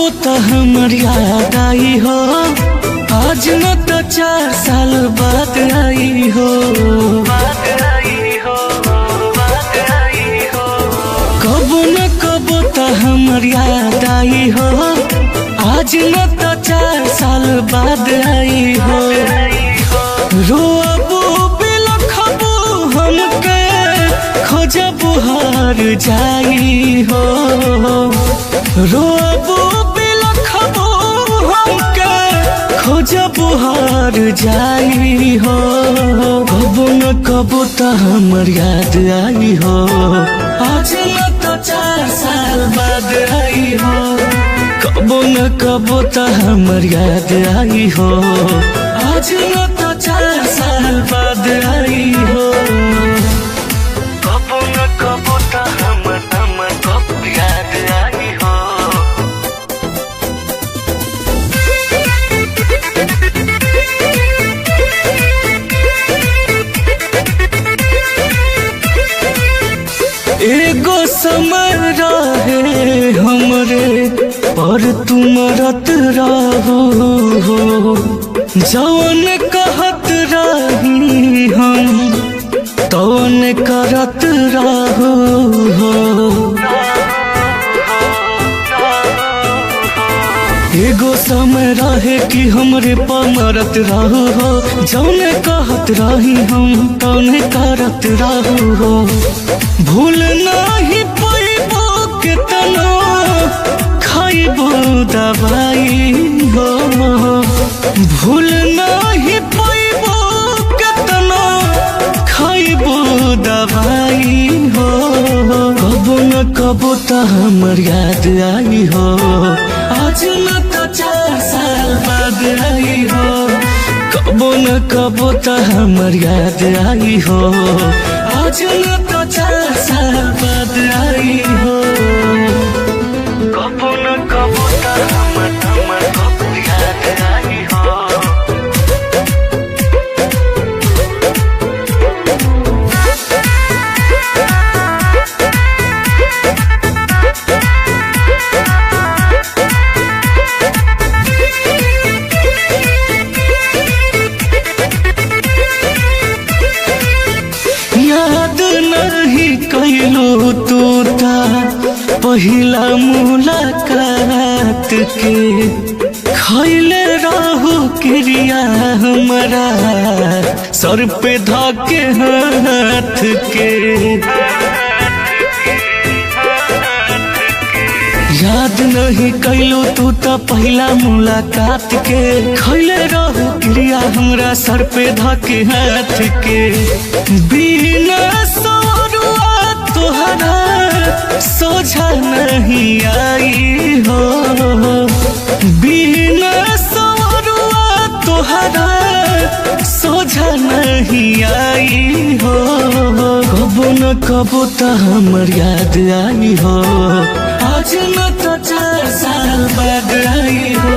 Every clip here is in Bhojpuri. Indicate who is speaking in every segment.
Speaker 1: कबो तो हमर याद आई हो, आज न तो 4 साल बाद आई हो। कबो न कबो तो हमर याद आई हो, आज न तो 4 साल बाद आई हो। रोअबू बिलखबू हमके खोजबू हार जाई हो। रोअबू बिलखबू हमके खोजबू हार जाई हो। कबो न कबो तो हमर याद आई हो, आज न तो 4 साल बाद आई हो। कबो न कबो तो हमर याद आई हो, आज न तो 4 साल बाद आई हो। कबो न कबो तो हमर कबो याद आई हो। एगो समय रहे हमरे पर तुम रत रहो हो। जौन कहत रही हम तौन करत रहो हो। एगो समय रहे कि हमरे पमरत रहो हो। जौन कहत रही हम तौन करत रहो हो। भूल नहीं पैबो केतनो खाइबो दवाई हो। भूल नहीं पैबो केतनो खाइबो दवाई हो। कबो न कबो तो हमर याद आई हो, आज न तो 4 साल बाद आई हो। कबो न कबो तो हमर याद आई हो, आज न तो 4 साल बाद आई हो। कबो न कबो तो हमर कबो याद आई हो। याद नहीं कैलू तू ता पहिला मुलाकात के। खैले रहू क्रिया हमारा सर पे धके हाथ के। याद नहीं कैलू तू तो पहिला मुलाकात के। खैले रहू क्रिया हमरा सर पे धके हाथ के। बिना सौरुआ तोहरा सोझा नहीं आई हो। बिना सौरुआ तोहरा सोझा नहीं आई हो। कबो न कबो तो हमर याद आई हो, आज न तो 4 साल बाद आई हो।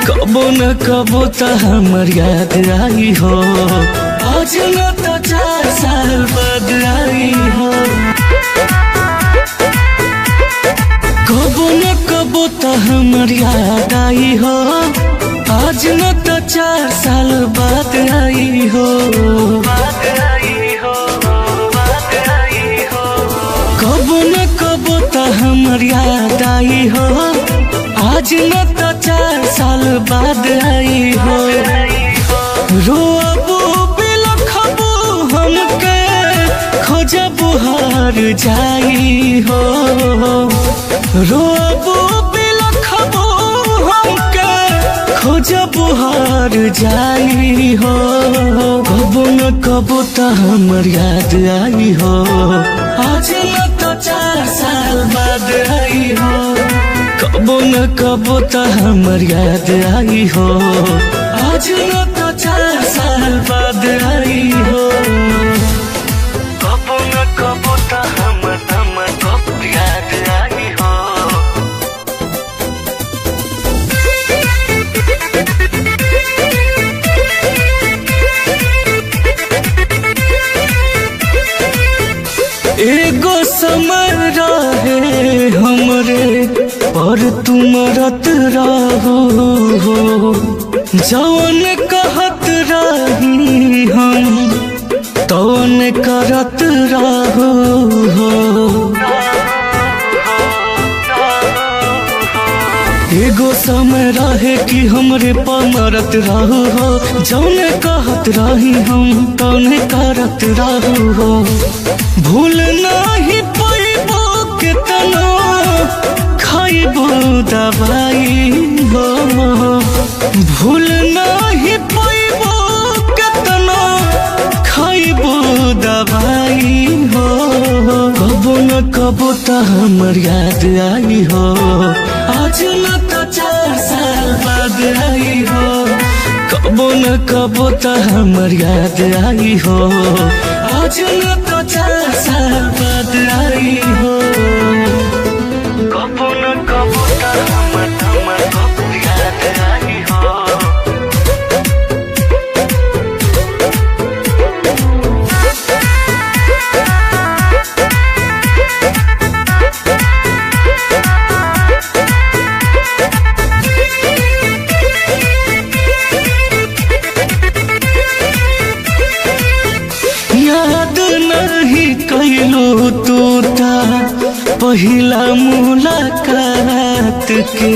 Speaker 1: कबो न कबो तो हमर याद आई हो, आज न तो 4 साल बाद आई हो। कबो न कबो तो हमर याद आई हो, आज न तो 4 साल बाद आई हो। कबो न कबो तो हमर याद आई हो, आज न तो 4 साल बाद आई हो। रोअबू बिलखबू हमके खोजबू हार जाई हो। रोअबू बिलखबू हमके खोजबू हार जाई हो। कबो न कबो तो हमर याद आई हो, आज न तो 4 साल बाद आई हो। कबो न कबो तो हमर याद आई हो, आज न तो 4 साल बाद आई हो। कबो न कबो तो हमर कबो याद आई हो। एगो समय रहे हमरे पर तुम रत रहो जौन कहत रही हम तौन करत रहो। एगो समय रहे कि हमरे पमरत रहो हो जौन कहत रही हम तौन करत रहो। भूल नहीं पैबो कितना खाइबो दवाई हो। भूल नहीं पैबो कितना खाइबो दवाई हो। कबो न कबो त हमर याद आई हो। आज न तो 4 साल बाद आई हो। कबो न कबो त हमर याद आई हो। आज न तो 4 साल बाद आई हो। कबो न कबो त हमर याद आई हो। याद नहीं कैलो तोता पहिला मुलाकात के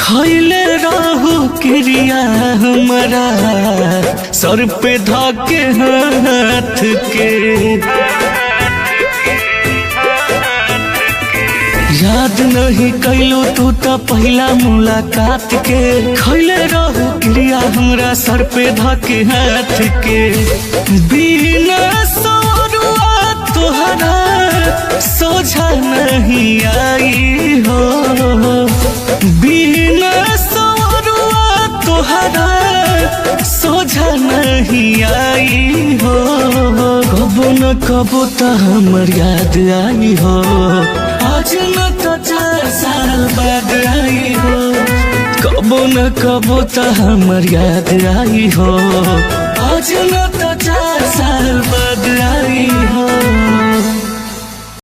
Speaker 1: खैले रहू क्रिया हमारा सर पे धाके हाथ के। याद नहीं कैलो तू तो पहला मुलाकात के खैले रहू क्रिया हमरा सर पे धाके हाथ के। बिना सौरुआ तोहरा सोझा नहीं आई हो। बिना सौरुआ तोहरा सोझा नहीं आई हो। कबो न कबो त हमर याद आई हो। आज न तो 4 साल बाद आई हो। कबो न कबो त हमर याद आई हो। आज न तो 4 साल बाद आई हो।